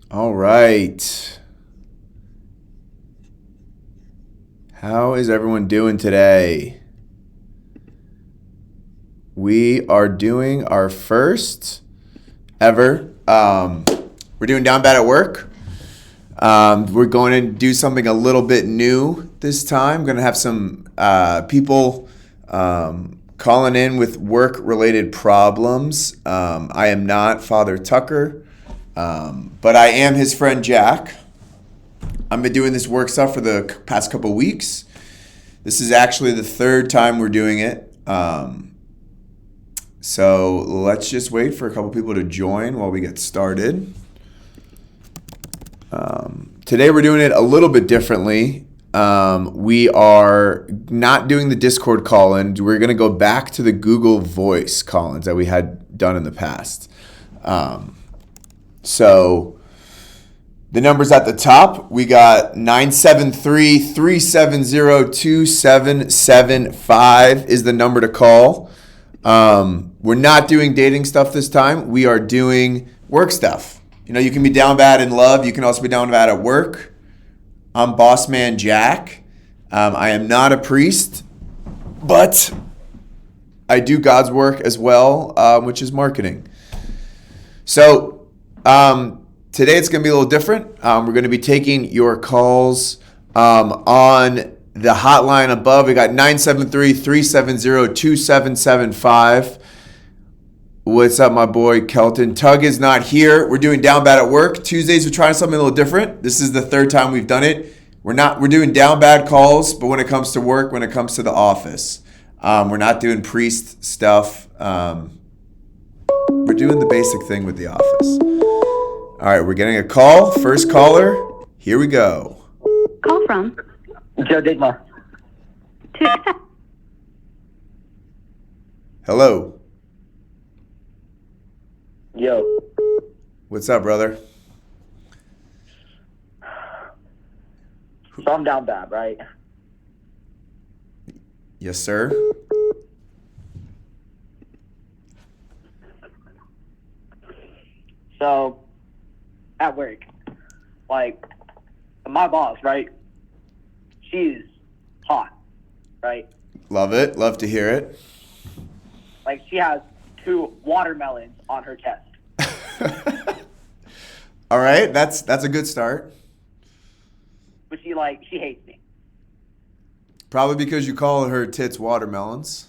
All right. How is everyone doing today? We are doing our first ever. We're doing Down Bad at Work. We're going to do something a little bit new this time. Going to have some people calling in with work-related problems. I am not Father Tucker, but I am his friend Jack. I've been doing this work stuff for the past couple weeks. This is actually the third time we're doing it. So let's just wait for a couple people to join while we get started. Today we're doing it a little bit differently. We are not doing the Discord call-in. We're going to go back to the Google Voice call-ins that we had done in the past. So the numbers at the top, we got 973-370-2775 is the number to call. We're not doing dating stuff this time. We are doing work stuff. You know, you can be down bad in love. You can also be down bad at work. I'm Bossman Jack. I am not a priest, but I do God's work as well, which is marketing. So today it's going to be a little different. We're going to be taking your calls on the hotline above. We got 973-370-2775. What's up, my boy Kelton? Tug is not here. We're doing Down Bad at Work. Tuesdays, we're trying something a little different. This is the third time we've done it. We're doing down bad calls, but when it comes to work, when it comes to the office, we're not doing priest stuff. We're doing the basic thing with the office. All right, we're getting a call. First caller. Here we go. Call from Joe Digma. to accept. Hello. Yo. What's up, brother? So I'm down bad, right? Yes, sir. So, at work, like, my boss, right? She's hot, right? Love it. Love to hear it. Like, she has 2 watermelons on her chest. All right, that's a good start. But she hates me. Probably because you call her tits watermelons.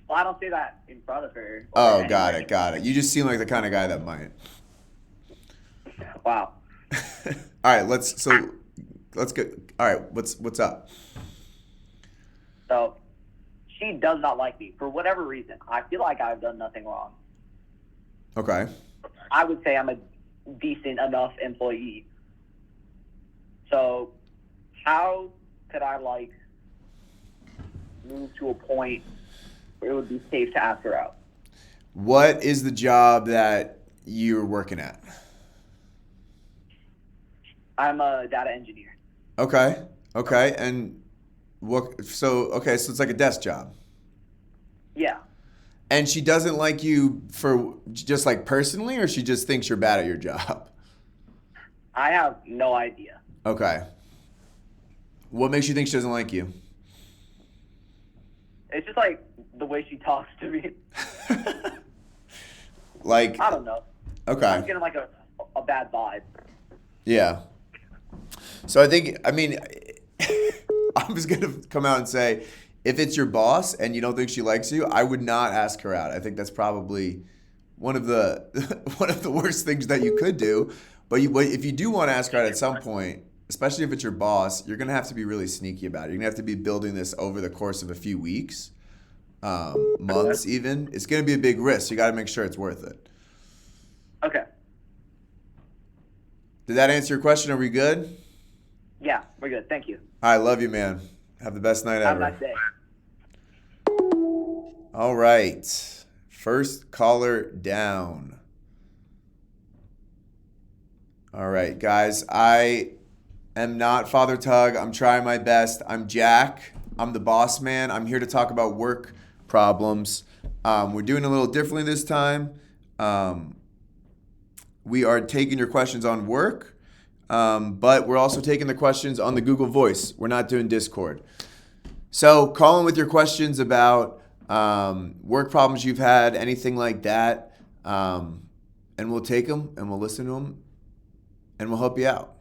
Well, I don't say that in front of her. Oh, got it. You just seem like the kind of guy that might. Wow. All right, let's go. All right, what's up? So, she does not like me for whatever reason. I feel like I've done nothing wrong. Okay. I would say I'm a decent enough employee. So, how could I, move to a point where it would be safe to ask her out? What is the job that you're working at? I'm a data engineer. Okay. And so it's like a desk job. Yeah. And she doesn't like you for just like personally, or she just thinks you're bad at your job? I have no idea. Okay. What makes you think she doesn't like you? It's just like the way she talks to me. Like, I don't know. okay. I'm getting like a bad vibe. Yeah. So I'm just going to come out and say, if it's your boss and you don't think she likes you, I would not ask her out. I think that's probably one of the worst things that you could do. But if you do want to ask her out at some point, especially if it's your boss, you're going to have to be really sneaky about it. You're going to have to be building this over the course of a few weeks, months even. It's going to be a big risk. You got to make sure it's worth it. Okay. Did that answer your question? Are we good? Yeah, we're good. Thank you. I love you, man. Have the best night Have ever. a nice day. All right. First caller down. All right, guys. I am not Father Tug. I'm trying my best. I'm Jack. I'm the boss man. I'm here to talk about work problems. We're doing a little differently this time. we are taking your questions on work, but we're also taking the questions on the Google Voice. We're not doing Discord. So call in with your questions about work problems you've had, anything like that, and we'll take them and we'll listen to them and we'll help you out.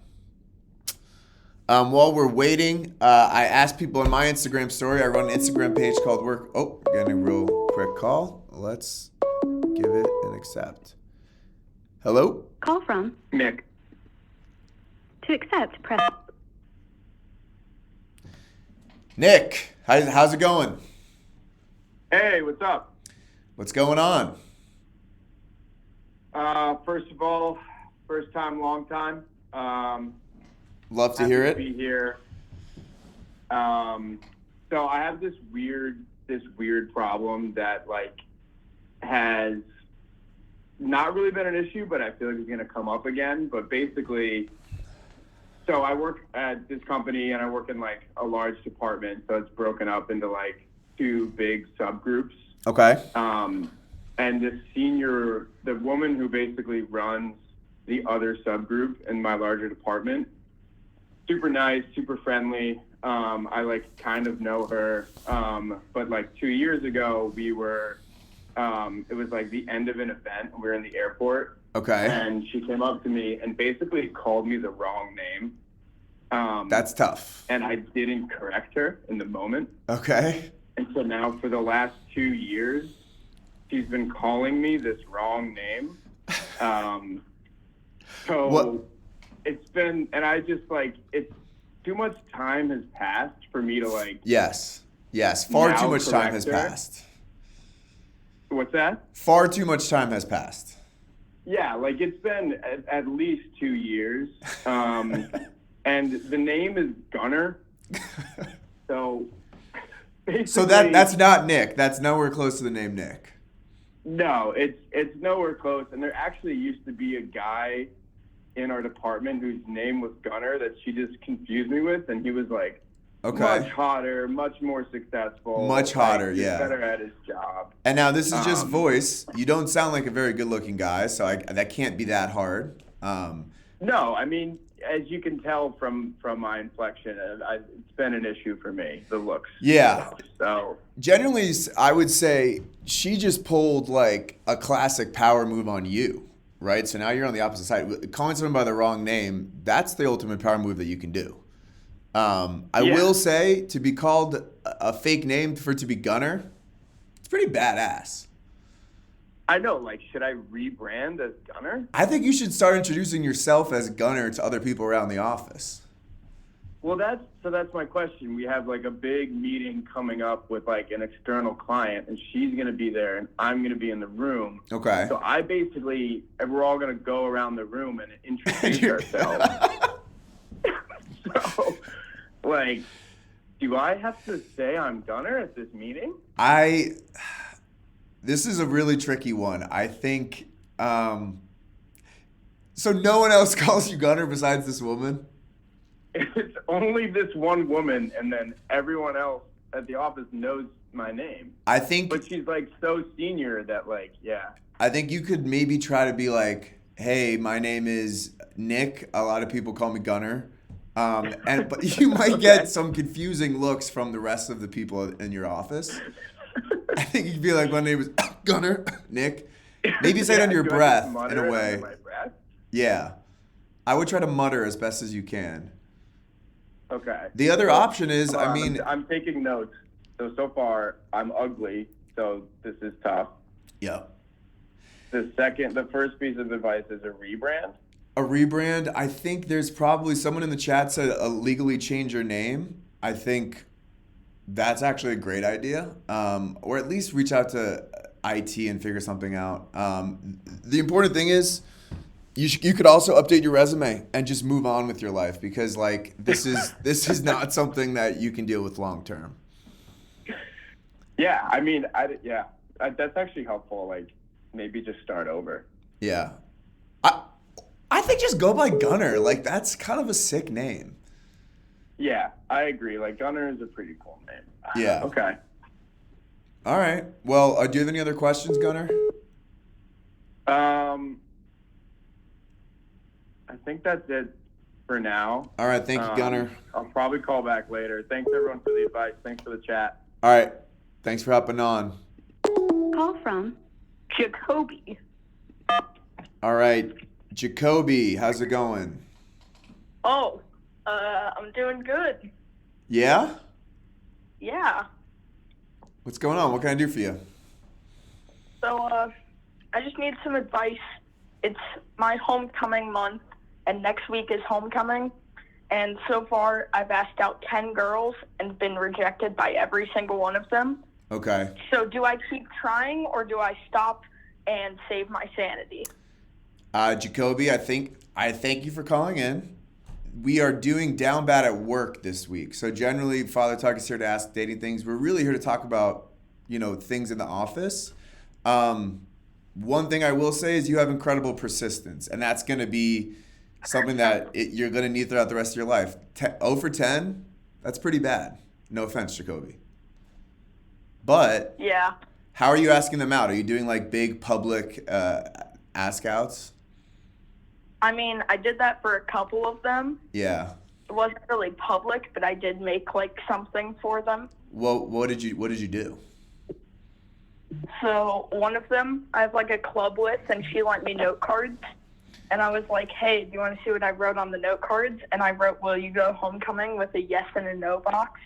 While we're waiting, I asked people in my Instagram story. I run an Instagram page called Work. Oh, we're getting a real quick call. Let's give it an accept. Hello? Call from. Nick. To accept, press. Nick, how's it going? Hey, what's up? What's going on? First of all, first time, long time. Love to hear happy it. To be here. So I have this weird problem that has not really been an issue, but I feel like it's going to come up again. But basically, so I work at this company and I work in a large department, so it's broken up into two big subgroups. Okay. And the woman who basically runs the other subgroup in my larger department, super nice, super friendly. I kind of know her. But 2 years ago, we were, it was the end of an event. We were in the airport. Okay. And she came up to me and basically called me the wrong name. That's tough. And I didn't correct her in the moment. Okay. And so now for the last 2 years, she's been calling me this wrong name. So what? It's been, and I just it's too much time has passed for me to Yes. Far now too much time has correct her. passed. What's that? Far too much time has passed. Yeah, it's been at least 2 years. And the name is Gunner. So basically, So that's not Nick. That's nowhere close to the name Nick. No, it's nowhere close. And there actually used to be a guy in our department whose name was Gunner that she just confused me with, and he was Okay. much hotter, much more successful, Much hotter, just yeah. better at his job. And now this is just voice. You don't sound like a very good-looking guy, so that can't be that hard. No, I mean, as you can tell from my inflection, it's been an issue for me, the looks. Yeah. So Generally, I would say she just pulled a classic power move on you, right? So now you're on the opposite side. Calling someone by the wrong name, that's the ultimate power move that you can do. I will say, to be called a fake name for it to be Gunner, it's pretty badass. I know, should I rebrand as Gunner? I think you should start introducing yourself as Gunner to other people around the office. Well, that's my question. We have a big meeting coming up with an external client, and she's going to be there, and I'm going to be in the room. Okay. So we're all going to go around the room and introduce ourselves. So, do I have to say I'm Gunner at this meeting? This is a really tricky one. I think, so no one else calls you Gunner besides this woman? It's only this one woman, and then everyone else at the office knows my name. I think, But she's so senior that yeah. I think you could maybe try to be hey, my name is Nick. A lot of people call me Gunner. But you might get some confusing looks from the rest of the people in your office. I think you could be my name is Gunner, Nick. Maybe say it under your do I breath just mutter in a it way. under my breath? Yeah. I would try to mutter as best as you can. Okay. The other option is, I'm taking notes. So far, I'm ugly, so this is tough. Yeah. The first piece of advice is a rebrand. A rebrand. I think there's probably someone in the chat said legally change your name. I think that's actually a great idea. Or at least reach out to IT and figure something out. The important thing is you could also update your resume and just move on with your life, because this is not something that you can deal with long term. Yeah, I mean, that's actually helpful. Maybe just start over. Yeah. I think just go by Gunner. That's kind of a sick name. Yeah, I agree. Gunner is a pretty cool name. Yeah. Okay. All right. Well, do you have any other questions, Gunner? think that's it for now. All right, thank you, Gunner. I'll probably call back later. Thanks everyone for the advice. Thanks for the chat. All right, thanks for hopping on. Call from Jacoby. All right, Jacoby, how's it going? Oh, I'm doing good. Yeah? Yeah. What's going on? What can I do for you? So, I just need some advice. It's my homecoming month, and next week is homecoming. And so far, I've asked out 10 girls and been rejected by every single one of them. Okay. So do I keep trying, or do I stop and save my sanity? Jacoby, I thank you for calling in. We are doing Down Bad at Work this week. So generally, Father Talk is here to ask dating things. We're really here to talk about, things in the office. One thing I will say is you have incredible persistence, and that's going to be something that you're going to need throughout the rest of your life. 0 for 10, that's pretty bad. No offense, Jacoby. But Yeah. how are you asking them out? Are you doing like big public ask outs? I mean, I did that for a couple of them. Yeah. It wasn't really public, but I did make like something for them. Well, what did you do? So one of them, I have like a club with, and she lent me note cards. And I was like, hey, do you want to see what I wrote on the note cards? And I wrote, will you go homecoming, with a yes and a no box?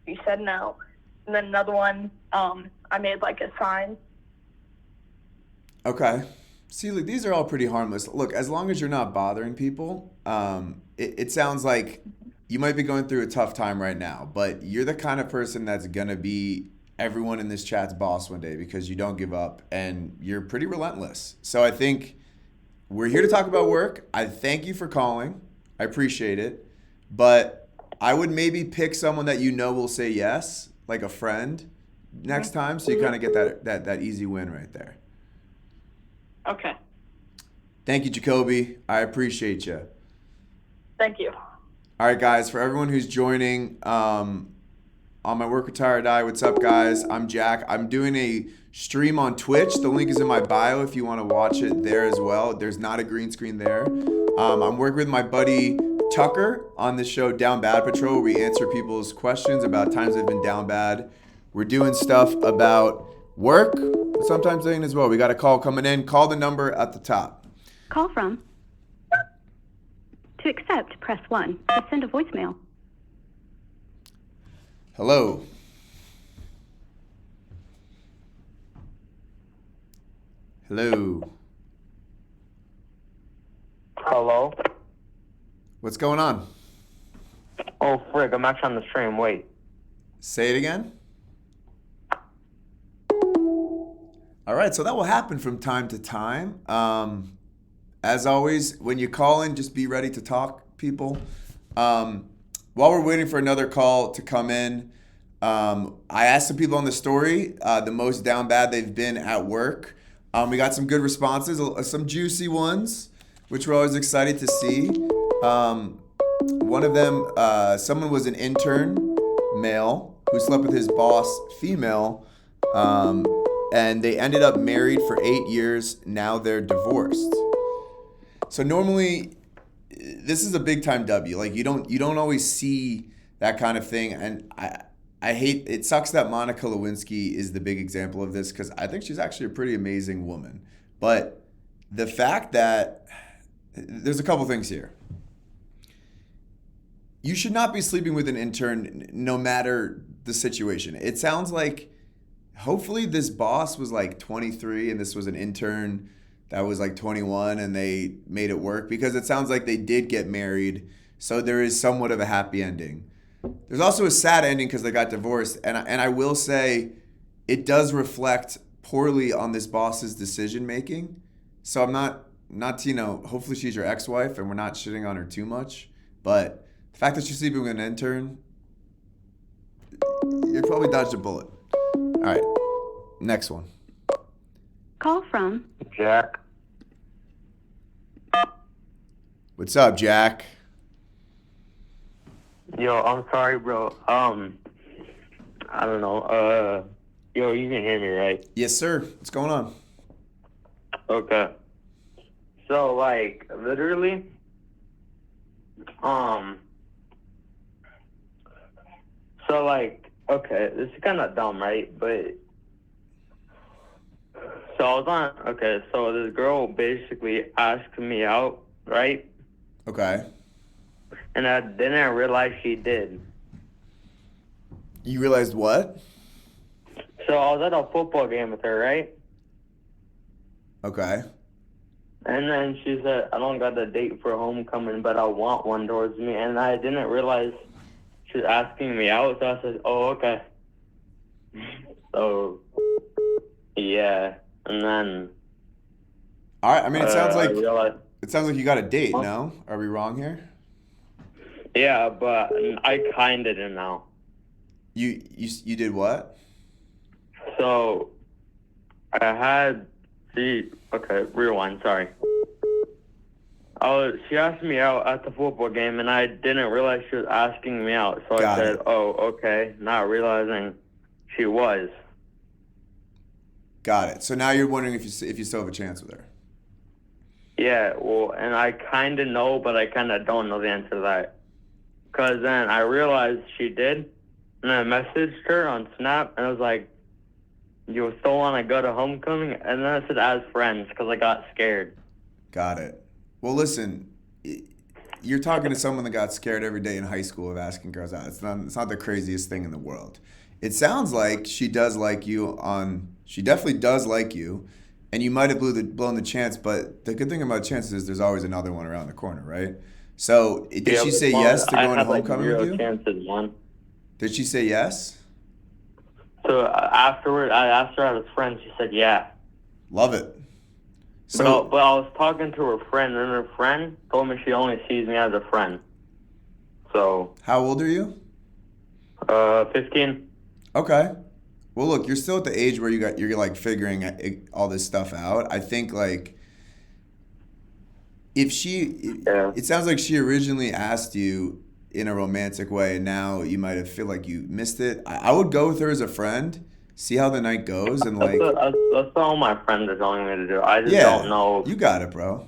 She said no. And then another one, I made like a sign. Okay. See, look, these are all pretty harmless. Look, as long as you're not bothering people, it sounds like you might be going through a tough time right now, but you're the kind of person that's going to be everyone in this chat's boss one day because you don't give up and you're pretty relentless. So I think we're here to talk about work. I thank you for calling. I appreciate it. But I would maybe pick someone that will say yes, like a friend, next time, so you kind of get that easy win right there. Okay. Thank you, Jacoby. I appreciate you. Thank you. All right, guys, for everyone who's joining on my Work Retire Die, what's up, guys? I'm Jack. I'm doing a stream on Twitch. The link is in my bio if you want to watch it there as well. There's not a green screen there. I'm working with my buddy Tucker on the show Down Bad Patrol, where we answer people's questions about times they've been down bad. We're doing stuff about work, sometimes dating as well. We got a call coming in. Call the number at the top. call from. To accept, press 1. To send a voicemail. Hello. Hello. Hello? What's going on? Oh, frig, I'm actually on the stream. Wait. Say it again. All right, so that will happen from time to time. As always, when you call in, just be ready to talk, people. While we're waiting for another call to come in, I asked some people on the story the most down bad they've been at work. We got some good responses, some juicy ones, which we're always excited to see. One of them, someone was an intern, male, who slept with his boss, female, and they ended up married for 8 years. Now they're divorced. So normally, this is a big time W. Like you don't always see that kind of thing, and I hate it. Sucks that Monica Lewinsky is the big example of this because I think she's actually a pretty amazing woman. But the fact that there's a couple things here. You should not be sleeping with an intern no matter the situation. It sounds like hopefully this boss was like 23 and this was an intern that was like 21 and they made it work, because it sounds like they did get married. So there is somewhat of a happy ending. There's also a sad ending because they got divorced. And I will say it does reflect poorly on this boss's decision making. So I'm not hopefully she's your ex-wife and we're not shitting on her too much. But the fact that she's sleeping with an intern, you probably dodged a bullet. All right, next one. Call from. Jack. What's up, Jack? Yo, I'm sorry, bro. I don't know. Yo, you can hear me, right? Yes, sir. What's going on? Okay. So, like, literally, So like, okay, this is kind of dumb, right? But so I was on. Okay, so this girl basically asked me out, right? Okay. And I didn't realize she did. You realized what? So I was at a football game with her, right? Okay. And then she said, I don't got a date for homecoming, but I want one towards me. And I didn't realize she was asking me out, so I said, oh, okay. So, yeah. And then All right. I mean, it sounds I like realized, you got a date. Huh? No? Are we wrong here? yeah, but I kind of didn't know. You did what? So, I had, okay, rewind, sorry. She asked me out at the football game, and I didn't realize she was asking me out. So Got I said, it. oh, okay, not realizing she was. Got it. So now you're wondering if you still have a chance with her. Yeah, well, and I kind of know, but I kind of don't know the answer to that. Because then I realized she did, and I messaged her on Snap, and I was like, you still want to go to homecoming? And then I said, as friends, because I got scared. Got it. Well, listen, you're talking to someone that got scared every day in high school of asking girls out. It's not the craziest thing in the world. It sounds like she does like you she definitely does like you, and you might have blown the chance, but the good thing about chances is there's always another one around the corner, right? So did Yeah, she say well, yes to I going to had like homecoming zero with you? chances, one. Did she say yes? So afterward, I asked her out as friends. She said, yeah. Love it. But I was talking to her friend, and her friend told me she only sees me as a friend. So, How old are you? 15. Okay. Well, look, you're still at the age where you're like figuring all this stuff out. I think like if Yeah. it sounds like she originally asked you in a romantic way, and now you might have feel like you missed it. I would go with her as a friend, see how the night goes, and like, That's all my friends are telling me to do. I just yeah, don't know. you got it, bro.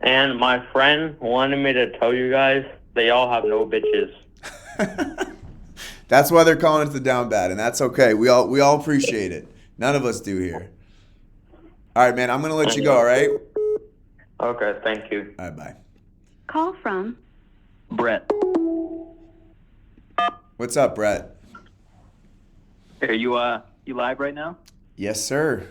And my friend wanted me to tell you guys they all have no bitches. That's why they're calling it the down bad, and that's okay. We all appreciate it. None of us do here. All right, man. I'm gonna let you go. All right. Okay, thank you. All right. Bye. Call from Brett, What's up, Brett? are you live right now? Yes, sir.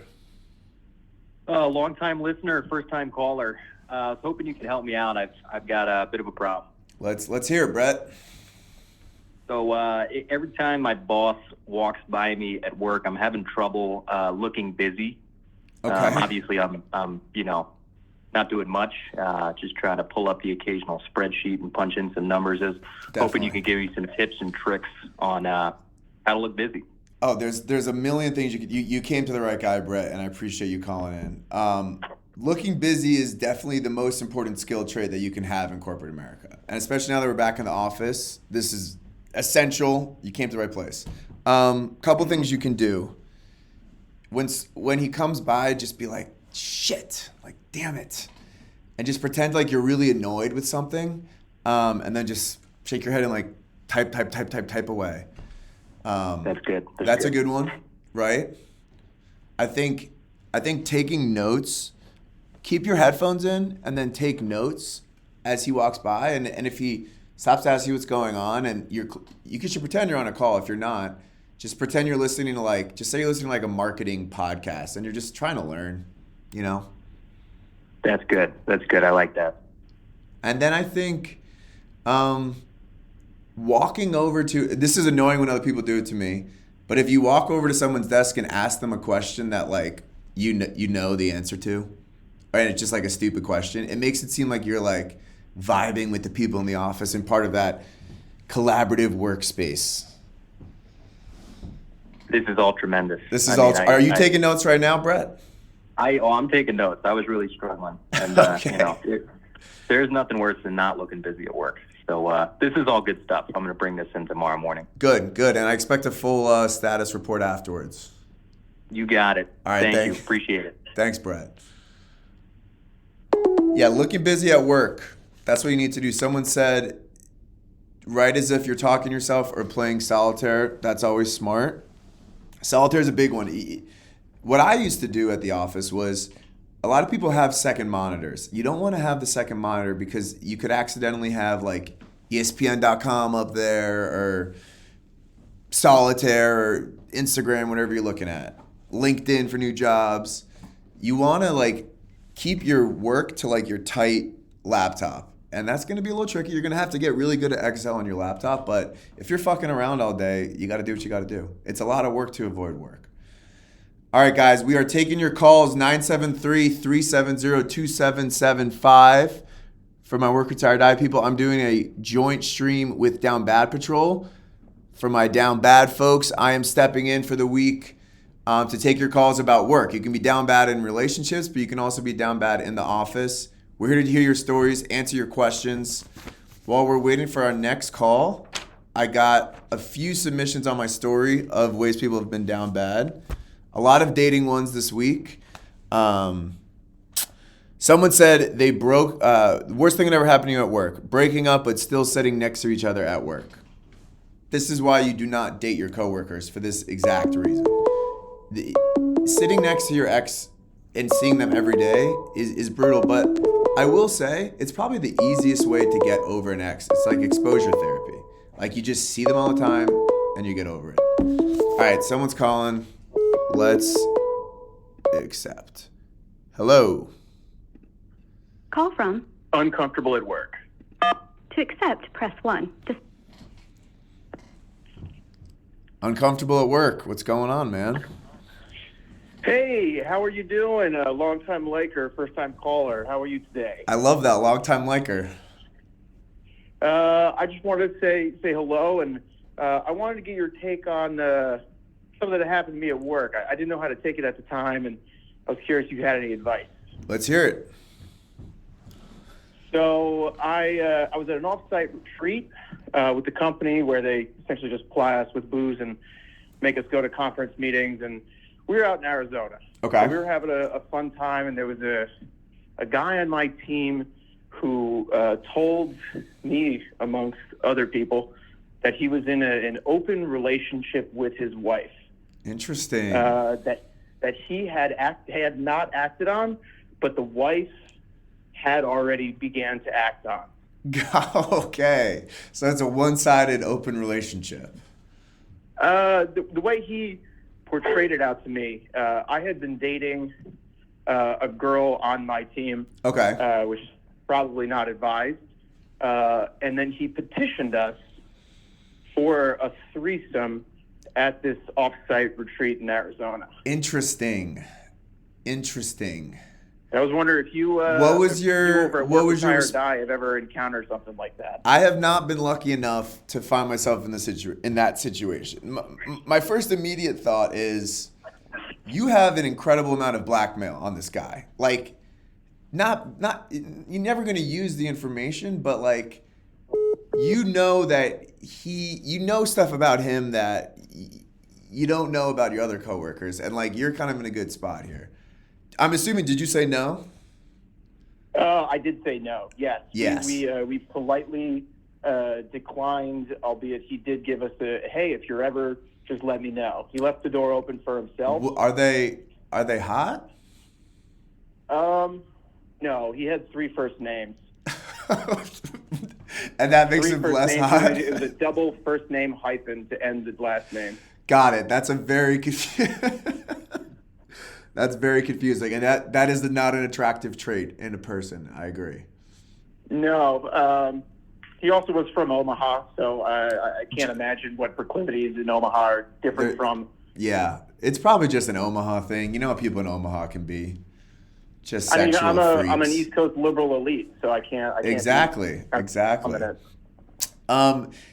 Long time listener, first time caller. I was hoping you could help me out. I've got a bit of a problem. Let's hear it, Brett. So every time my boss walks by me at work, I'm having trouble looking busy. Okay. Obviously, I'm not doing much. Just trying to pull up the occasional spreadsheet and punch in some numbers. Hoping you could give me some tips and tricks on how to look busy. Oh, there's a million things you came to the right guy, Brett, and I appreciate you calling in. Looking busy is definitely the most important skill trait that you can have in corporate America, and especially now that we're back in the office, this is essential. You came to the right place. Couple things you can do. When he comes by, just be like, shit, like damn it, and just pretend like you're really annoyed with something, and then just shake your head and like type away. That's good. That's a good one, right? I think taking notes, keep your headphones in and then take notes as he walks by, and if he stops to ask you what's going on, and you should pretend you're on a call. If you're not, just pretend you're listening to just say you're listening to like a marketing podcast and you're just trying to learn, you know? That's good. I like that. And then I think walking over to, this is annoying when other people do it to me, but if you walk over to someone's desk and ask them a question that like you know the answer to, and it's just like a stupid question, it makes it seem like you're like vibing with the people in the office and part of that collaborative workspace. This is all tremendous. Are you taking notes right now, Brett? I'm taking notes. I was really struggling, and Okay. There's nothing worse than not looking busy at work. So this is all good stuff. I'm going to bring this in tomorrow morning. Good, and I expect a full status report afterwards. You got it. All right, Thank you. Appreciate it. Thanks, Brett. Yeah, looking busy at work. That's what you need to do. Someone said, write as if you're talking to yourself or playing solitaire. That's always smart. Solitaire is a big one. What I used to do at the office was, a lot of people have second monitors. You don't want to have the second monitor because you could accidentally have like ESPN.com up there, or Solitaire, or Instagram, whatever you're looking at. LinkedIn for new jobs. You want to like keep your work to like your tight laptop. And that's going to be a little tricky. You're going to have to get really good at Excel on your laptop. But if you're fucking around all day, you got to do what you got to do. It's a lot of work to avoid work. All right, guys, we are taking your calls, 973-370-2775. For my Work Retire Die people, I'm doing a joint stream with Down Bad Patrol. For my Down Bad folks, I am stepping in for the week to take your calls about work. You can be down bad in relationships, but you can also be down bad in the office. We're here to hear your stories, answer your questions. While we're waiting for our next call, I got a few submissions on my story of ways people have been down bad. A lot of dating ones this week. Someone said they broke, the worst thing that ever happened to you at work, breaking up but still sitting next to each other at work. This is why you do not date your coworkers, for this exact reason. Sitting next to your ex and seeing them every day is brutal, but I will say it's probably the easiest way to get over an ex. It's like exposure therapy. Like, you just see them all the time and you get over it. All right, someone's calling. Let's accept. Hello. Call from. Uncomfortable at work. To accept, press 1. Uncomfortable at work. What's going on, man? Hey, how are you doing? Long-time liker, first-time caller. How are you today? I love that. Long time liker. I just wanted to say hello, and I wanted to get your take on something that happened to me at work. I didn't know how to take it at the time, and I was curious if you had any advice. Let's hear it. So I was at an off-site retreat with the company where they essentially just ply us with booze and make us go to conference meetings, and we were out in Arizona. Okay. So we were having a fun time, and there was a guy on my team who told me, amongst other people, that he was in an open relationship with his wife. Interesting. That he had not acted on, but the wife had already began to act on. Okay. So it's a one-sided open relationship. The way he portrayed it out to me, I had been dating a girl on my team, Okay. which is probably not advised, and then he petitioned us for a threesome at this off-site retreat in Arizona. Interesting. I was wondering if you What was your WorkRetireDie have ever encountered something like that. I have not been lucky enough to find myself in that situation. My first immediate thought is, you have an incredible amount of blackmail on this guy. Like, not you're never going to use the information, but like, you know that you know stuff about him that you don't know about your other coworkers, and like, you're kind of in a good spot here. I'm assuming, did you say no? I did say no, yes. Yes. We politely declined, albeit he did give us hey, if you're ever, just let me know. He left the door open for himself. Are they hot? No, he had 3 first names. And that makes 3 him first less names. hot? It was a double first name hyphen to end the last name. Got it. That's a very That's very confusing, and that is not an attractive trait in a person. I agree. No, he also was from Omaha, so I can't imagine what proclivities in Omaha are different from. Yeah, it's probably just an Omaha thing. You know how people in Omaha can be, just sexual I'm freaks. an East Coast liberal elite, so I can't. Exactly. Comment.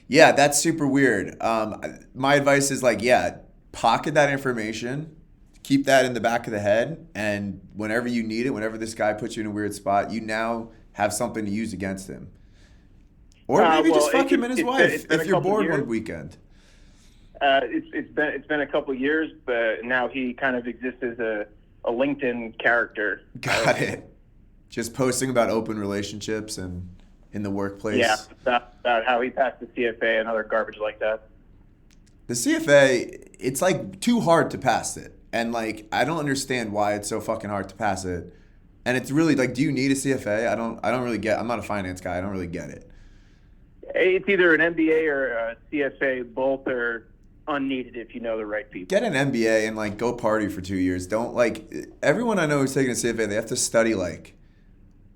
Yeah, that's super weird. My advice is like, pocket that information. Keep that in the back of the head, and whenever you need it, whenever this guy puts you in a weird spot, you now have something to use against him. Or maybe just fuck him and his wife if you're bored one weekend. It's been a couple years, but now he kind of exists as a LinkedIn character. Got it. Just posting about open relationships and in the workplace. Yeah, about how he passed the CFA and other garbage like that. The CFA, it's like too hard to pass it. And like, I don't understand why it's so fucking hard to pass it. And it's really like, do you need a CFA? I don't really get, I'm not a finance guy. I don't really get it. It's either an MBA or a CFA. Both are unneeded if you know the right people. Get an MBA and like go party for 2 years. Don't like, everyone I know who's taking a CFA, they have to study like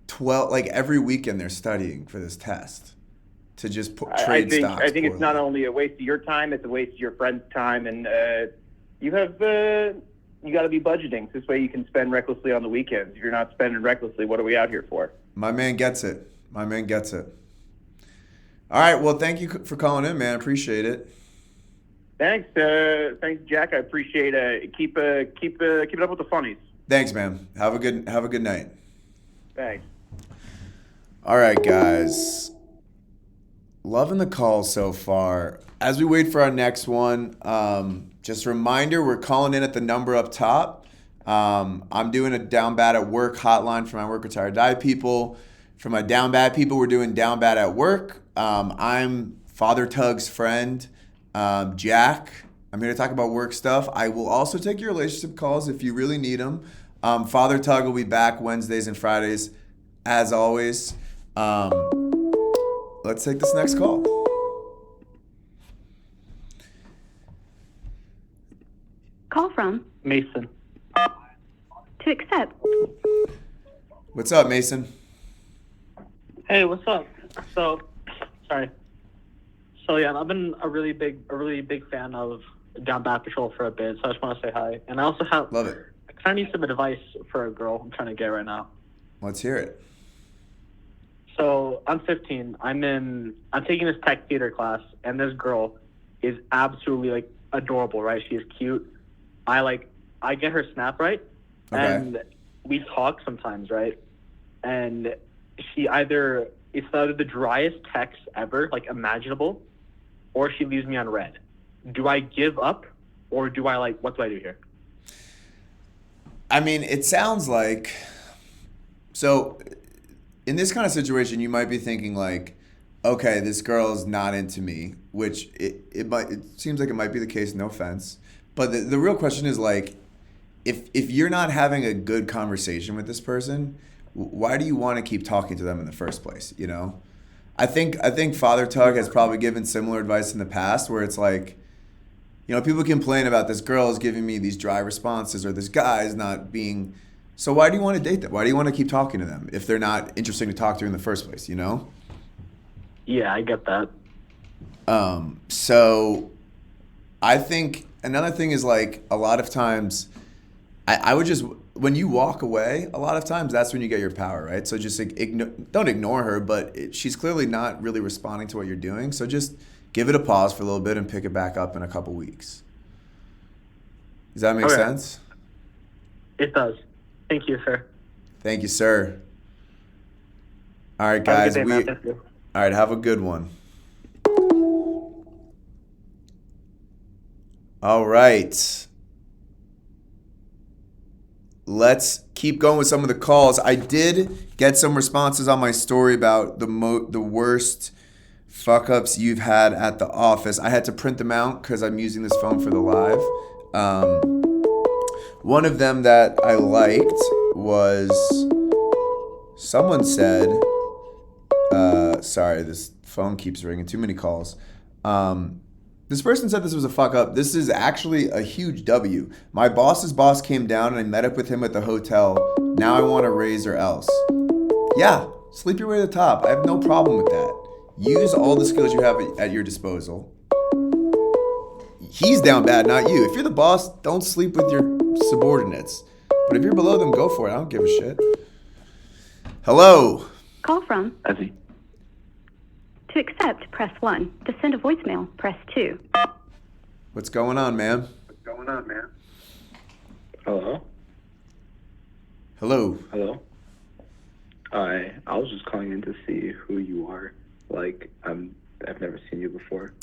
12, like every weekend they're studying for this test to just trade stocks. I think it's not only a waste of your time, it's a waste of your friend's time. And you got to be budgeting. This way you can spend recklessly on the weekends. If you're not spending recklessly, what are we out here for? My man gets it. My man gets it. All right. Well, thank you for calling in, man. Appreciate it. Thanks, Jack. I appreciate it. Keep it up with the funnies. Thanks, man. Have a good night. Thanks. All right, guys. Loving the call so far. As we wait for our next one, just a reminder, we're calling in at the number up top. I'm doing a down bad at work hotline for my work retire die people. For my down bad people, we're doing down bad at work. I'm Father Tug's friend, Jack. I'm here to talk about work stuff. I will also take your relationship calls if you really need them. Father Tug will be back Wednesdays and Fridays, as always. Let's take this next call. Call from Mason. to accept. What's up, Mason? Hey, what's up? So, sorry. So yeah, I've been a really big fan of Down Bad Patrol for a bit. So I just want to say hi, and I also have Love it. I kind of need some advice for a girl I'm trying to get right now. Let's hear it. So I'm 15. I'm taking this tech theater class, and this girl is absolutely like adorable, right? She's cute. I get her snap, right? Okay. And we talk sometimes, right? And it's either the driest text ever, like imaginable, or she leaves me on red. Do I give up, or do I what do I do here? I mean, it sounds like, so in this kind of situation, you might be thinking like, okay, this girl is not into me, which it seems like it might be the case, no offense. But the real question is like, if you're not having a good conversation with this person, why do you want to keep talking to them in the first place? You know, I think Father Tug has probably given similar advice in the past where it's like, you know, people complain about this girl is giving me these dry responses or this guy is not being. So why do you want to date them? Why do you want to keep talking to them if they're not interesting to talk to in the first place? You know? Yeah, I get that. So I think another thing is like a lot of times I would just, when you walk away, a lot of times that's when you get your power, right? So just don't ignore her, but she's clearly not really responding to what you're doing. So just give it a pause for a little bit and pick it back up in a couple weeks. Does that make sense? It does. Thank you, sir. Thank you, sir. All right, guys. Have a good day, man. Thank you. All right, have a good one. All right. Let's keep going with some of the calls. I did get some responses on my story about the worst fuck-ups you've had at the office. I had to print them out because I'm using this phone for the live. One of them that I liked was someone said, sorry, this phone keeps ringing, too many calls. This person said this was a fuck up. This is actually a huge W. My boss's boss came down and I met up with him at the hotel. Now I want to raise or else. Yeah, sleep your way to the top. I have no problem with that. Use all the skills you have at your disposal. He's down bad, not you. If you're the boss, don't sleep with your subordinates. But if you're below them, go for it. I don't give a shit. Hello. Call from. Ezzy. To accept, press 1. To send a voicemail, press 2. What's going on, man? Hello? Hello. Hello? I was just calling in to see who you are. I've never seen you before.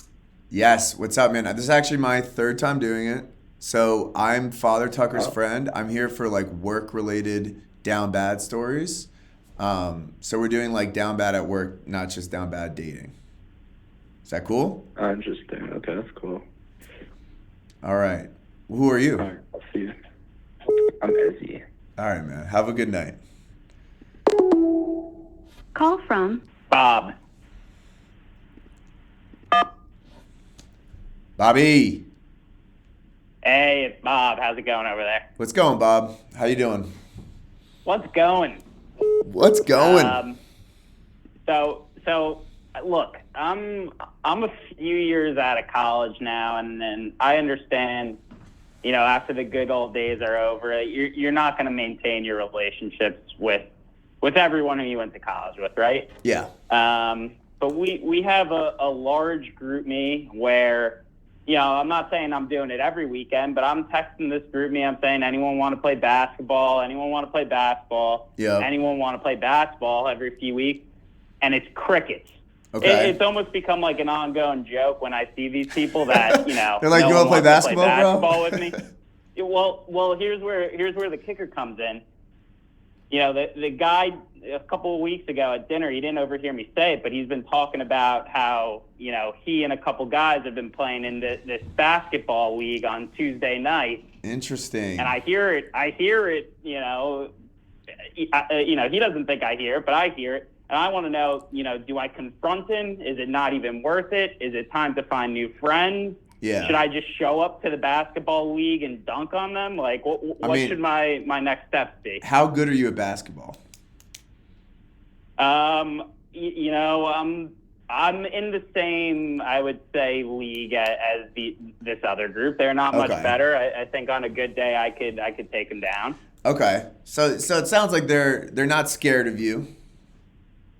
Yes. What's up, man? This is actually my third time doing it. So I'm Father Tucker's friend. I'm here for work-related down bad stories. So we're doing like down bad at work, not just down bad dating. Is that cool? Interesting. Okay, that's cool. All right. Who are you? All right, I'll see you. I'm Ezzy. All right, man. Have a good night. Call from Bob. Bobby. Hey, it's Bob. How's it going over there? What's going, Bob? How you doing? What's going? What's going? So look, I'm a few years out of college now, and then I understand, after the good old days are over, you're not going to maintain your relationships with everyone who you went to college with, right? Yeah. But we have a large group me where, I'm not saying I'm doing it every weekend, but I'm texting this group me. I'm saying, anyone want to play basketball? Anyone want to play basketball? Yeah. Anyone want to play basketball every few weeks? And it's crickets. Okay. It's almost become like an ongoing joke when I see these people that, They're like, you want to play basketball, bro? with me. Well, here's where the kicker comes in. The guy a couple of weeks ago at dinner, he didn't overhear me say it, but he's been talking about how, he and a couple guys have been playing in this basketball league on Tuesday night. Interesting. And I hear it, he doesn't think I hear it, but I hear it. And I want to know, do I confront him? Is it not even worth it? Is it time to find new friends? Yeah. Should I just show up to the basketball league and dunk on them? Like, what should my next steps be? How good are you at basketball? I'm in the same, I would say, league as this other group. They're not much better. I think on a good day, I could take them down. Okay. So it sounds like they're not scared of you.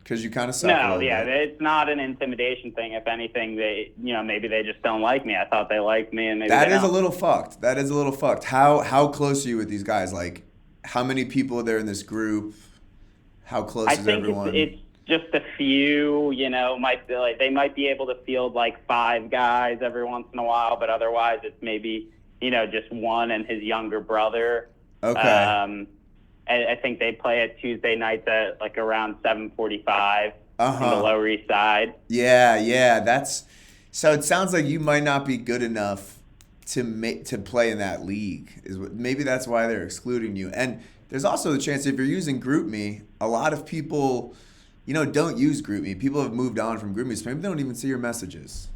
Because you kind of suck. No, yeah, it's not an intimidation thing. If anything, maybe they just don't like me. I thought they liked me, and maybe that they is don't. a little fucked. That is a little fucked. How close are you with these guys? Like, how many people are there in this group? How close is everyone? I think it's just a few. They might be able to field like 5 guys every once in a while, but otherwise it's maybe just one and his younger brother. Okay. I think they play at Tuesday nights at like around 7:45 on the Lower East Side. Yeah. So it sounds like you might not be good enough to play in that league. Maybe that's why they're excluding you. And there's also the chance if you're using GroupMe, a lot of people, don't use GroupMe. People have moved on from GroupMe, so maybe they don't even see your messages.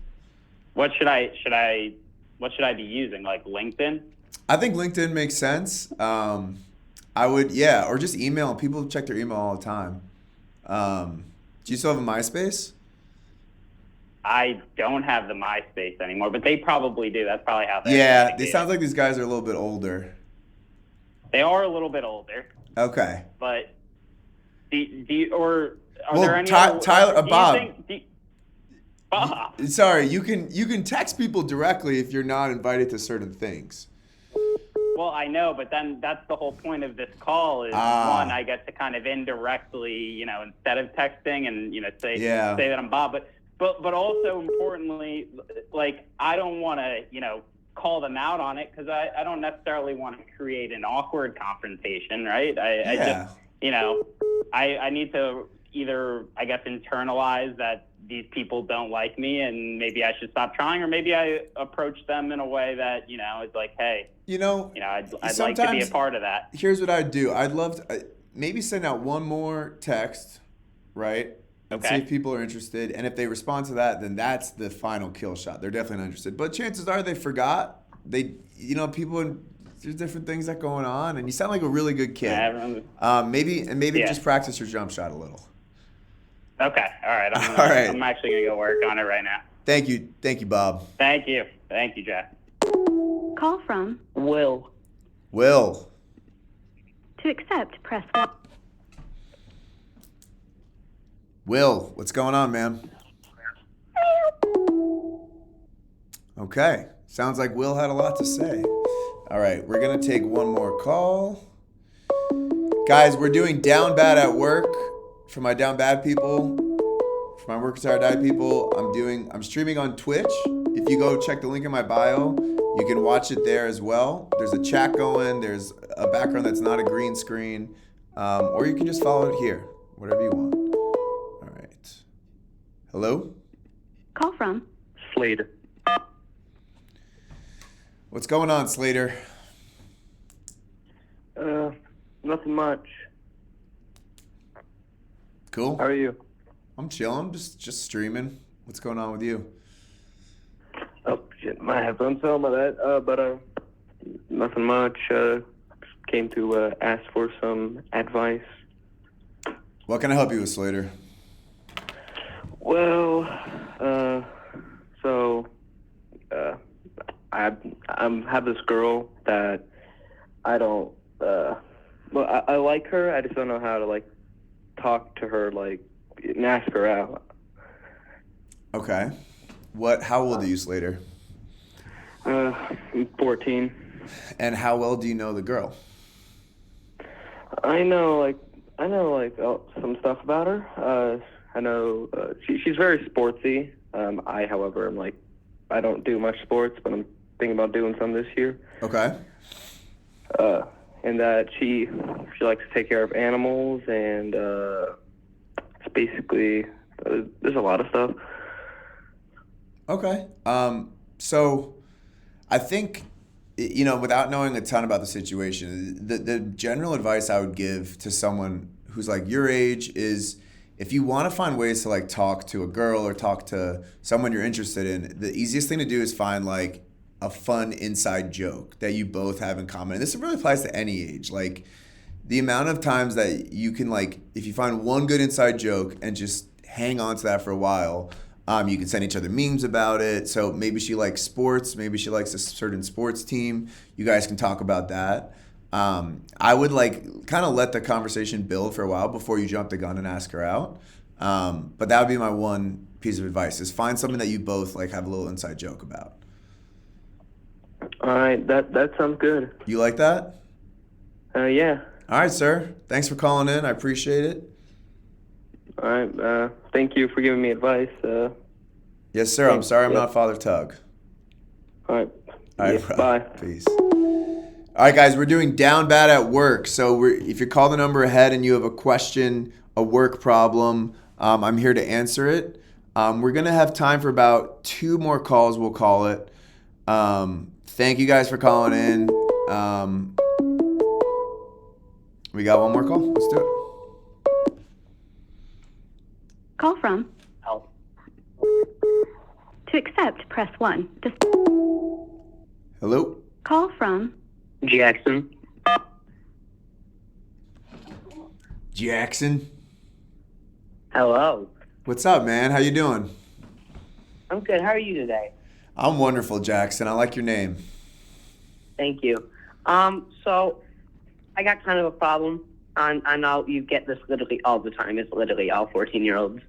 What should I be using? Like LinkedIn? I think LinkedIn makes sense. I would, or just email. People check their email all the time. Do you still have a MySpace? I don't have the MySpace anymore, but they probably do. That's probably how they. Yeah, it sounds like these guys are a little bit older. They are a little bit older. Okay. But are there any? Tyler, Bob. Bob. Sorry, you can text people directly if you're not invited to certain things. Well, I know, but then that's the whole point of this call is one, I get to kind of indirectly, instead of texting and, say that I'm Bob, but also importantly, like, I don't want to, call them out on it because I don't necessarily want to create an awkward confrontation, right? I just, I need to either, I guess, internalize that these people don't like me and maybe I should stop trying, or maybe I approach them in a way that, is like, hey, I'd like to be a part of that. Here's what I'd do. I'd love to maybe send out one more text, right? And see if people are interested. And if they respond to that, then that's the final kill shot. They're definitely not interested. But chances are they forgot. People, there's different things that going on. And you sound like a really good kid. Maybe just practice your jump shot a little. Okay. All right. I'm actually going to go work on it right now. Thank you, Bob. Thank you, Jack. Call from Will. To accept, press 1. Will, what's going on, man? Okay. Sounds like Will had a lot to say. All right, we're going to take one more call. Guys, we're doing Down Bad at Work for my Down Bad people, for my WorkRetireDie people. I'm streaming on Twitch. If you go check the link in my bio, you can watch it there as well. There's a chat going. There's a background that's not a green screen. Or you can just follow it here. Whatever you want. All right. Hello? Call from Slater. What's going on, Slater? Nothing much. Cool. How are you? I'm chilling, just streaming. What's going on with you? Oh shit, my headphones fell. My bad. But nothing much. Came to ask for some advice. What can I help you with, Slater? Well, I have this girl that I don't. Well, I like her. I just don't know how to like talk to her, like, and ask her out. Okay. How old are you, Slater? I'm 14. And how well do you know the girl? I know some stuff about her. I know she's very sportsy. I, however, am like, I don't do much sports, but I'm thinking about doing some this year. Okay. And that she likes to take care of animals, and it's basically there's a lot of stuff. Okay. So I think, without knowing a ton about the situation, the general advice I would give to someone who's like your age is, if you want to find ways to like talk to a girl or talk to someone you're interested in, the easiest thing to do is find like a fun inside joke that you both have in common. And this really applies to any age. Like, the amount of times that you can, like, if you find one good inside joke and just hang on to that for a while, you can send each other memes about it. So maybe she likes sports. Maybe she likes a certain sports team. You guys can talk about that. I would like kind of let the conversation build for a while before you jump the gun and ask her out. But that would be my one piece of advice, is find something that you both like have a little inside joke about. All right, that sounds good. You like that? Yeah. All right, sir. Thanks for calling in. I appreciate it. All right. Thank you for giving me advice. Yes, sir. I'm sorry I'm not Father Tug. All right. All right, Yeah, bye. bye. Peace. All right, guys, we're doing Down Bad at Work. So if you call the number ahead and you have a question, a work problem, I'm here to answer it. We're going to have time for about 2 more calls, we'll call it. Thank you guys for calling in. We got one more call. Let's do it. Call from. Oh. To accept, press 1. Hello? Call from. Jackson. Jackson? Hello. What's up, man? How you doing? I'm good. How are you today? I'm wonderful, Jackson. I like your name. Thank you. So I got kind of a problem. I know you get this literally all the time. It's literally all 14-year-olds.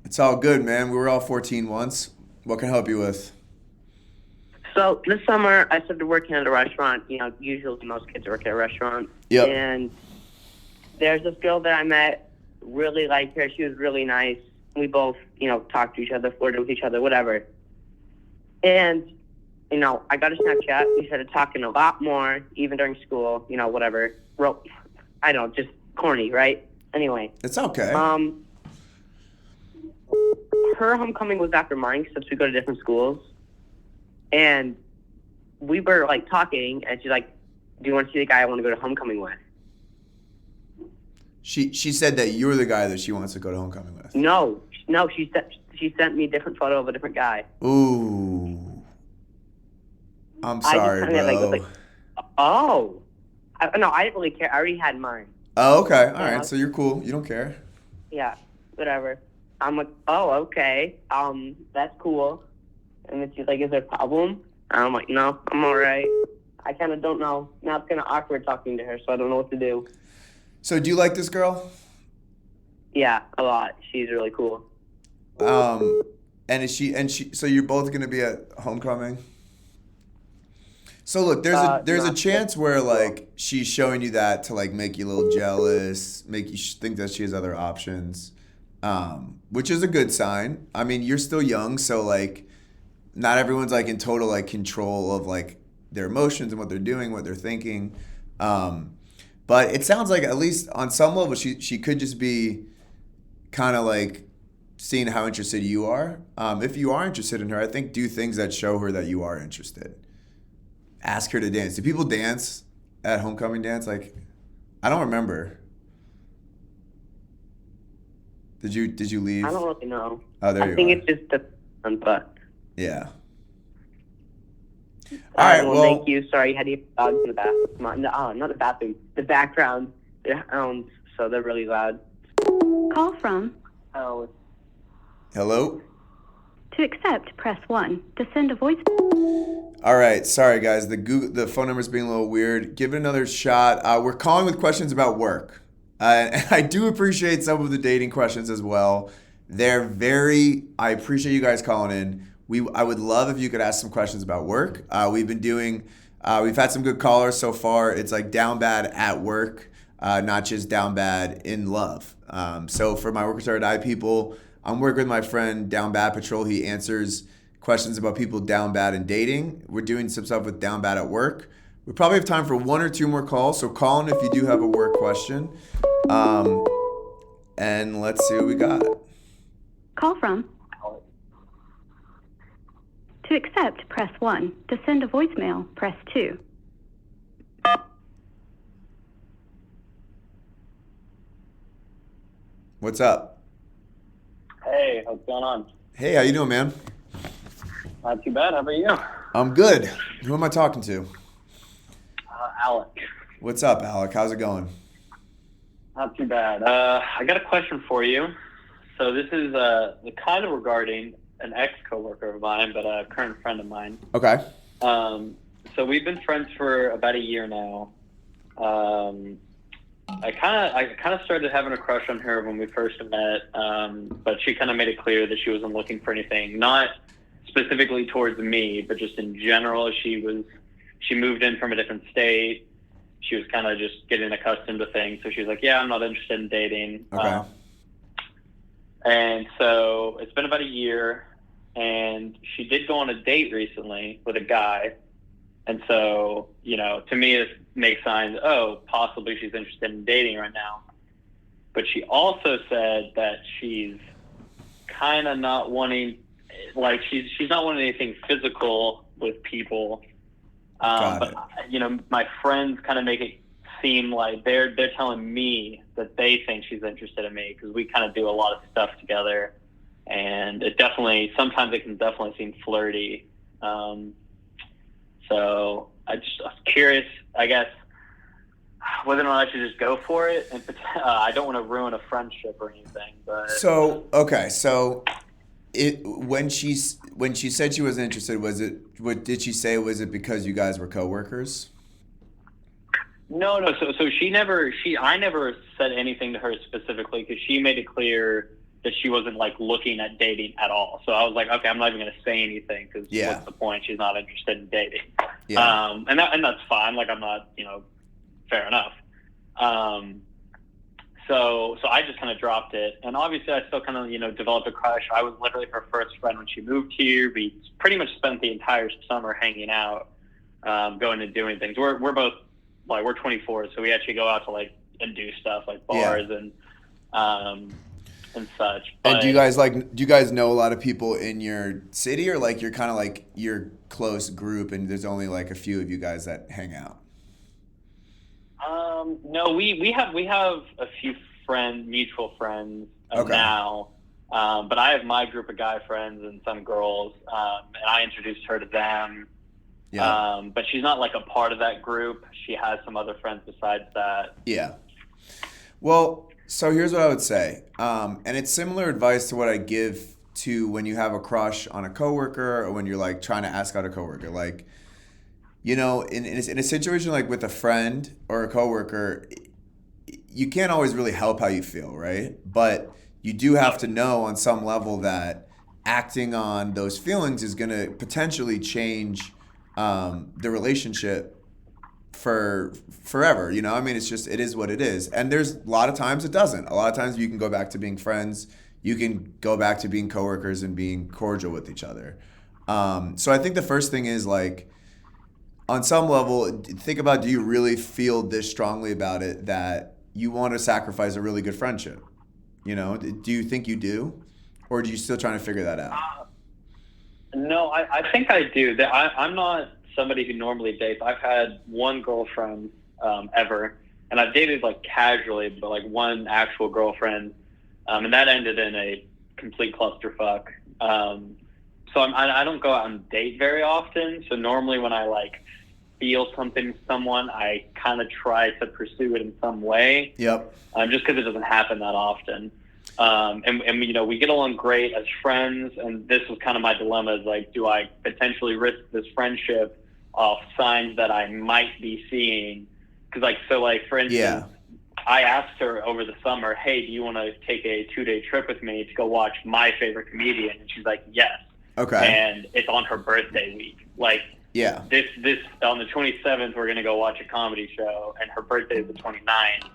It's all good, man. We were all 14 once. What can I help you with? So this summer, I started working at a restaurant. Usually most kids work at a restaurant. Yep. And there's this girl that I met, really liked her. She was really nice. We both, talked to each other, flirted with each other, whatever. And, I got a Snapchat. We started talking a lot more, even during school, whatever. I don't know, just corny, right? Anyway. It's okay. Her homecoming was after mine since we go to different schools. And we were, talking, and she's like, do you want to see the guy I want to go to homecoming with? She said that you're the guy that she wants to go to homecoming with. No, she sent me a different photo of a different guy. Ooh. I'm sorry, bro. No, I didn't really care. I already had mine. Oh, okay. All right. So you're cool. You don't care. Yeah, whatever. I'm like, oh, okay. That's cool. And then she's like, is there a problem? And I'm like, no, I'm all right. I kind of don't know. Now it's kind of awkward talking to her, so I don't know what to do. So do you like this girl? Yeah, a lot. She's really cool. And so you're both going to be at homecoming? So look, there's a chance where she's showing you that to make you a little jealous, make you think that she has other options, which is a good sign. I mean, you're still young, so not everyone's in total control of their emotions and what they're doing, what they're thinking. But it sounds like, at least on some level, she could just be kind of like seeing how interested you are. If you are interested in her, I think do things that show her that you are interested. Ask her to dance. Do people dance at homecoming dance? Like, I don't remember. Did you leave? I don't really know. Oh, there you are. I think it's just but. Yeah. All right. Well, thank you. Sorry, you had your dogs in the bathroom. No, not the bathroom. The background. So they're really loud. Call from. Oh. Hello? To accept, press 1. To send a voice. All right. Sorry, guys. The phone number's being a little weird. Give it another shot. We're calling with questions about work. And I do appreciate some of the dating questions as well. I appreciate you guys calling in. I would love if you could ask some questions about work. We've had some good callers so far. It's like down bad at work, not just down bad in love. So for my WorkRetireDie people, I'm working with my friend Down Bad Patrol. He answers questions about people down bad in dating. We're doing some stuff with down bad at work. We probably have time for 1 or 2 more calls. So call in if you do have a work question. And let's see what we got. Call from. To accept, press 1. To send a voicemail, press 2. What's up? Hey, what's going on? Hey, how you doing, man? Not too bad. How about you? I'm good. Who am I talking to? Alec. What's up, Alec? How's it going? Not too bad. I got a question for you. So this is kind of regarding an ex-coworker of mine, but a current friend of mine. Okay. So we've been friends for about a year now. I kind of started having a crush on her when we first met, but she kind of made it clear that she wasn't looking for anything, not specifically towards me, but just in general. She moved in from a different state. She was kind of just getting accustomed to things. So she was like, yeah, I'm not interested in dating. Okay. And so it's been about a year, and she did go on a date recently with a guy. And so, to me, it makes signs, possibly she's interested in dating right now. But she also said that she's kind of not wanting, she's not wanting anything physical with people. But my friends kind of make it seem like they're telling me that they think she's interested in me because we kind of do a lot of stuff together, and sometimes it can definitely seem flirty. So I was curious, I guess, whether or not I should just go for it. And I don't want to ruin a friendship or anything, but when she said she wasn't interested, what did she say? Was it because you guys were coworkers? No. So I never said anything to her specifically because she made it clear that she wasn't looking at dating at all. So I was like, okay, I'm not even going to say anything because what's the point? She's not interested in dating. Yeah. And that's fine. I'm not, fair enough. So I just kind of dropped it. And obviously I still kind of, developed a crush. I was literally her first friend when she moved here. We pretty much spent the entire summer hanging out, going and doing things. We're both, we're 24, so we actually go out to and do stuff like bars and such. But, and do you guys know a lot of people in your city, or you're kind of your close group and there's only a few of you guys that hang out? No, we have a few mutual friends now, but I have my group of guy friends and some girls, and I introduced her to them. Yeah. But she's not a part of that group. She has some other friends besides that. Yeah. Well, so here's what I would say, and it's similar advice to what I give to when you have a crush on a coworker or when you're trying to ask out a coworker, in a situation with a friend or a coworker, you can't always really help how you feel, right? But you do have to know on some level that acting on those feelings is going to potentially change the relationship for forever. It is what it is. And there's a lot of times it doesn't. A lot of times you can go back to being friends. You can go back to being coworkers and being cordial with each other. So I think the first thing is on some level, think about, do you really feel this strongly about it that you want to sacrifice a really good friendship? You know, do you think you do? Or are you still trying to figure that out? No, I think I do. I'm not somebody who normally dates. I've had one girlfriend ever, and I've dated like casually, but like one actual girlfriend, and that ended in a complete clusterfuck. So I don't go out and date very often. So normally when I like feel something to someone, I kind of try to pursue it in some way. Yep. Just because it doesn't happen that often. And you know, we get along great as friends, and this was kind of my dilemma, is like, do I potentially risk this friendship off signs that I might be seeing? Because like, so like, for instance, I asked her over the summer, hey, do you want to take a 2-day trip with me to go watch my favorite comedian? And she's like, yes. Okay. And it's on her birthday week. Like, this on the 27th, we're going to go watch a comedy show, and her birthday is the 29th.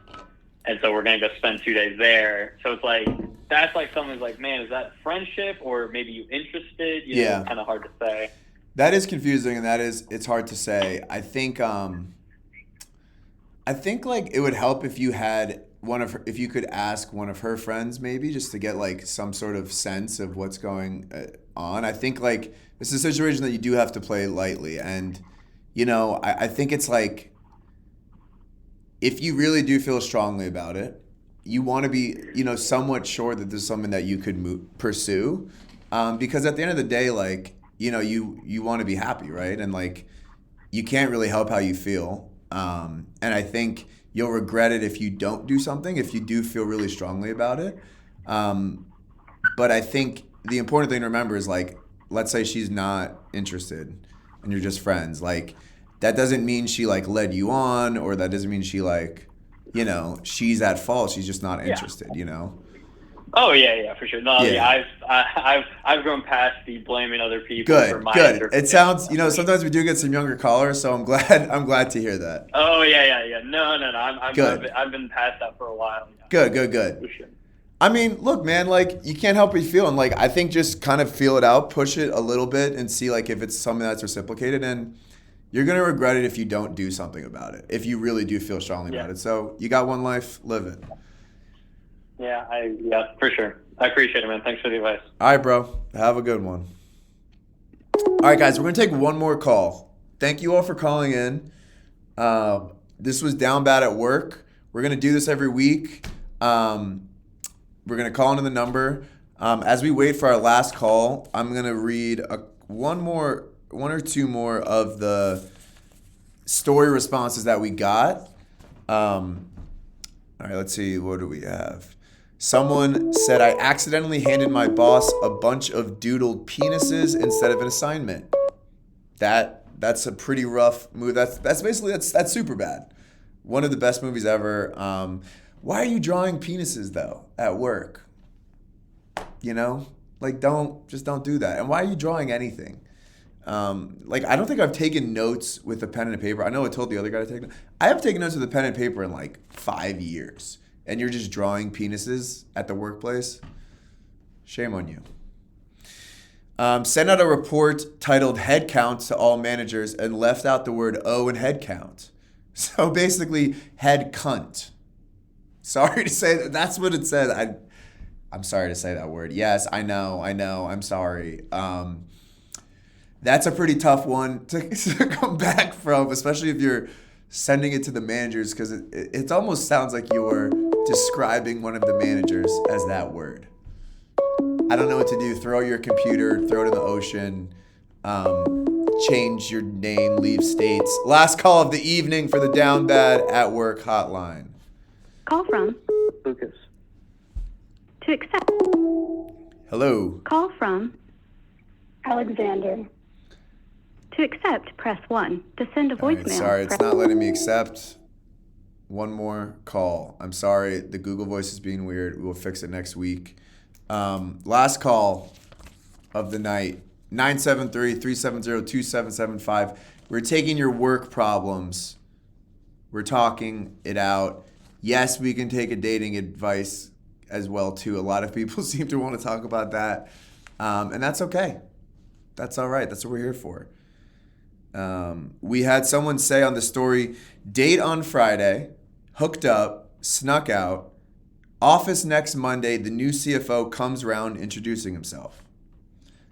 And so we're going to go spend 2 days there. So it's like, that's like someone's like, man, is that friendship or maybe you interested? You know, it's kind of hard to say. That is confusing, and it's hard to say. I think like it would help if you had if you could ask one of her friends maybe, just to get like some sort of sense of what's going on. I think like it's a situation that you do have to play lightly, and you know, I think it's like, if you really do feel strongly about it, you want to be, you know, somewhat sure that this is something that you could pursue, because at the end of the day, like, you know, you want to be happy, right? And like, you can't really help how you feel, and I think you'll regret it if you don't do something, if you do feel really strongly about it. But I think the important thing to remember is, like, let's say she's not interested and you're just friends, like, that doesn't mean she like led you on, or that doesn't mean she like, you know, she's at fault. She's just not interested, you know? Oh yeah, for sure. No, I've grown past the blaming other people for my Good. It sounds, you know, sometimes we do get some younger callers, so I'm glad to hear that. Oh yeah. No. I've been past that for a while. Good. For sure. I mean, look, man, like, you can't help but feel, and like, I think just kind of feel it out, push it a little bit, and see like if it's something that's reciprocated, and you're going to regret it if you don't do something about it, if you really do feel strongly about it. So you got one life, live it. Yeah, for sure. I appreciate it, man. Thanks for the advice. All right, bro. Have a good one. All right, guys, we're going to take one more call. Thank you all for calling in. This was Down Bad at Work. We're going to do this every week. We're going to call into the number. As we wait for our last call, I'm going to read one or two more of the story responses that we got. All right, let's see. What do we have? Someone said, I accidentally handed my boss a bunch of doodled penises instead of an assignment. That's a pretty rough move. That's super bad. One of the best movies ever. Why are you drawing penises though at work? You know, like, don't do that. And why are you drawing anything? Like, I don't think I've taken notes with a pen and a paper. I know I told the other guy to take notes. I haven't taken notes with a pen and paper in like 5 years. And you're just drawing penises at the workplace? Shame on you. Send out a report titled head count to all managers and left out the word O in head count. So basically, head cunt. Sorry to say that. That's what it says. I'm sorry to say that word. Yes, I know. I'm sorry. That's a pretty tough one to come back from, especially if you're sending it to the managers, because it almost sounds like you're describing one of the managers as that word. I don't know what to do. Throw your computer, throw it in the ocean, change your name, leave states. Last call of the evening for the Down Bad at Work hotline. Call from Lucas. To accept. Hello. Call from Alexander. To accept, press 1. To send a voicemail. Right, sorry, it's not letting me accept. One more call. I'm sorry, the Google Voice is being weird. We'll fix it next week. Last call of the night, 973-370-2775. We're taking your work problems. We're talking it out. Yes, we can take a dating advice as well, too. A lot of people seem to want to talk about that. And that's okay. That's all right. That's what we're here for. We had someone say on the story, date on Friday, hooked up, snuck out, Office next Monday, the new CFO comes around introducing himself.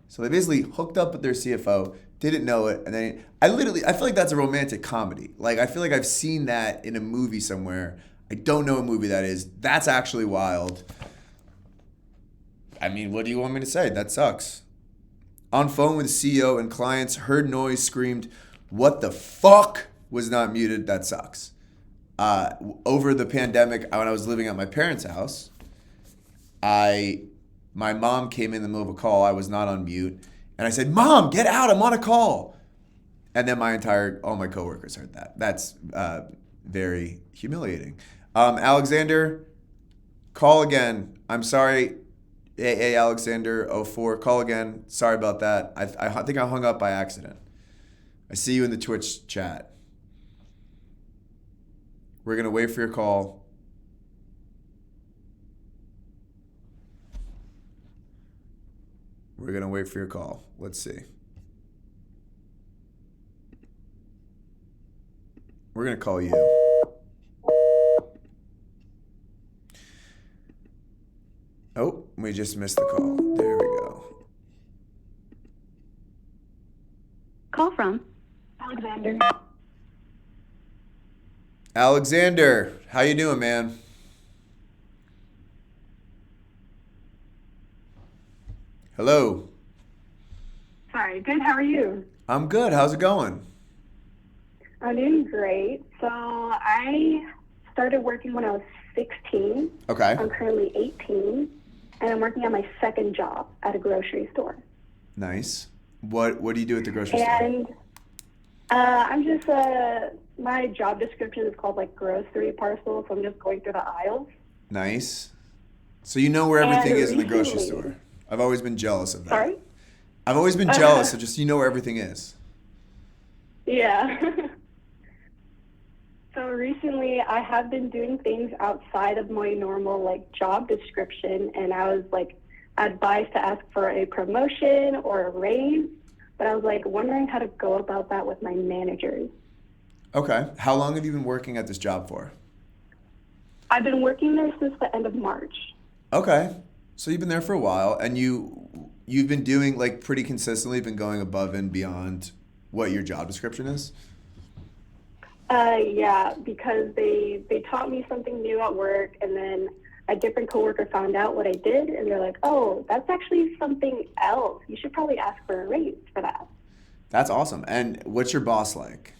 So they basically hooked up with their CFO, didn't know it, and then I feel like that's a romantic comedy. Like, I feel like I've seen that in a movie somewhere. I don't know what movie that is. That's actually wild. I mean, what do you want me to say? That sucks. On phone with CEO and clients, heard noise, screamed, "What the fuck?" Was not muted. That sucks. Over the pandemic, when I was living at my parents' house, my mom came in the middle of a call. I was not on mute. And I said, "Mom, get out. I'm on a call." And then all my coworkers heard that. That's very humiliating. Alexander, call again. I'm sorry. AA Alexander 04, call again. Sorry about that. I think I hung up by accident. I see you in the Twitch chat. We're going to wait for your call. We're going to wait for your call. Let's see. We're going to call you. Oh, we just missed the call. There we go. Call from Alexander. Alexander, how you doing, man? Hello. Hi, good. How are you? I'm good. How's it going? I'm doing great. So I started working when I was 16. Okay. I'm currently 18, and I'm working at my second job at a grocery store. Nice. What do you do at the grocery store? And I'm just my job description is called like grocery parcel, so I'm just going through the aisles. Nice. So you know where everything is in the grocery store. I've always been jealous of that. Sorry? I've always been jealous of just you know where everything is. Yeah. So recently I have been doing things outside of my normal like job description, and I was like advised to ask for a promotion or a raise, but I was like wondering how to go about that with my managers. Okay. How long have you been working at this job for? I've been working there since the end of March. Okay. So you've been there for a while, and you've been doing like pretty consistently, been going above and beyond what your job description is? Yeah, because they taught me something new at work, and then a different coworker found out what I did, and they're like, "Oh, that's actually something else. You should probably ask for a raise for that." That's awesome. And what's your boss like?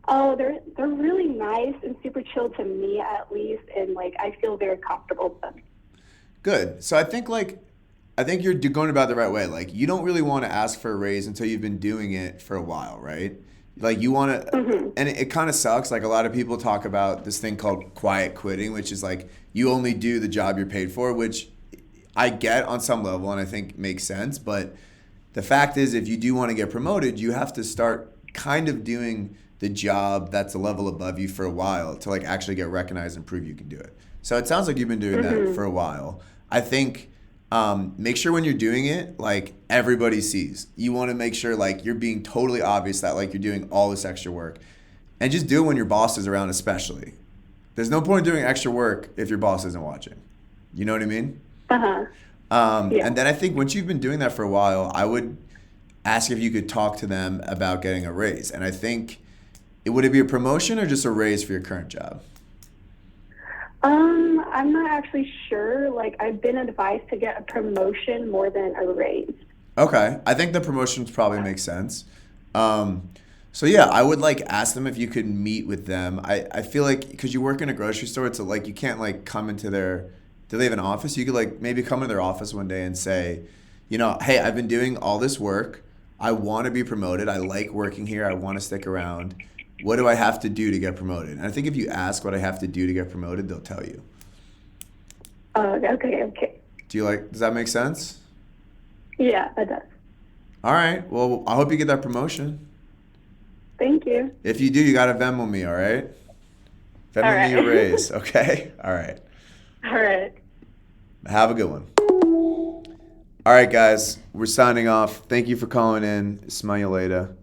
Oh, they're really nice and super chill to me, at least, and like I feel very comfortable with them. Good. So I think you're going about it the right way. Like, you don't really want to ask for a raise until you've been doing it for a while, right? Like, you want to, and it kind of sucks. Like, a lot of people talk about this thing called quiet quitting, which is like you only do the job you're paid for, which I get on some level and I think makes sense. But the fact is, if you do want to get promoted, you have to start kind of doing the job that's a level above you for a while to like actually get recognized and prove you can do it. So it sounds like you've been doing that for a while. I think make sure when you're doing it, like everybody sees. You want to make sure like you're being totally obvious that like you're doing all this extra work, and just do it when your boss is around, especially. There's no point doing extra work if your boss isn't watching. You know what I mean? Yeah. And then I think once you've been doing that for a while, I would ask if you could talk to them about getting a raise. And I think, would it be a promotion or just a raise for your current job? I'm not actually sure. Like, I've been advised to get a promotion more than a raise. Okay. I think the promotions probably make sense. So yeah, I would like ask them if you could meet with them. I feel like because you work in a grocery store, it's like you can't like come into do they have an office? You could like maybe come into their office one day and say, you know, hey, I've been doing all this work. I want to be promoted. I like working here. I want to stick around. What do I have to do to get promoted? And I think if you ask what I have to do to get promoted, they'll tell you. Okay. Does that make sense? Yeah, it does. All right. Well, I hope you get that promotion. Thank you. If you do, you got to Venmo me, all right? Venmo me your raise, okay? All right. All right. Have a good one. All right, guys. We're signing off. Thank you for calling in. Smell you later.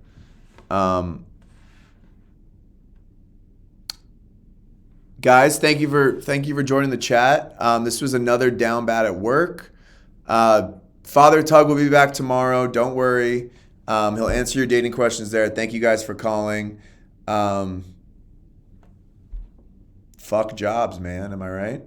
Guys, thank you for joining the chat. This was another Down Bad at Work. Father Tug will be back tomorrow. Don't worry. He'll answer your dating questions there. Thank you guys for calling. Fuck jobs, man. Am I right?